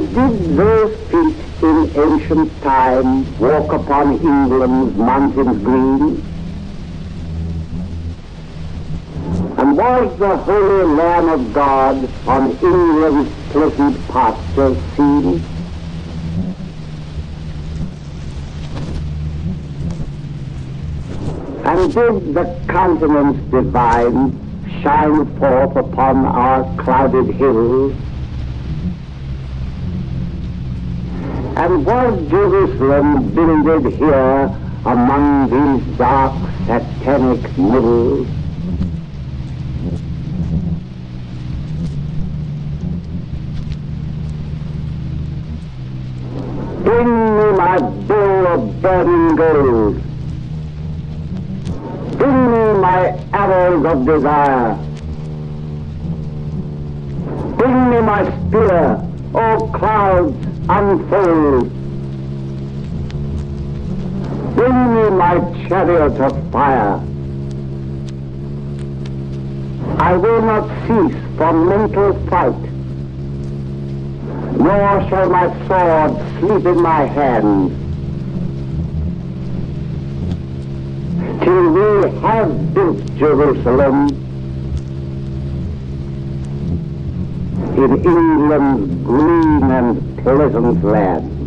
did those feet in ancient time walk upon England's mountains green? And was the holy Lamb of God on England's pleasant pastures seen? And did the countenance divine shine forth upon our clouded hills? And was Jerusalem builded here among these dark satanic middles? Bring me my bowl of burning gold. Bring me my arrows of desire. Bring me my spear, O clouds, unfold. Bring me my chariot of fire. I will not cease from mental fight, nor shall my sword sleep in my hand, till we have built Jerusalem in England's green and pleasant land.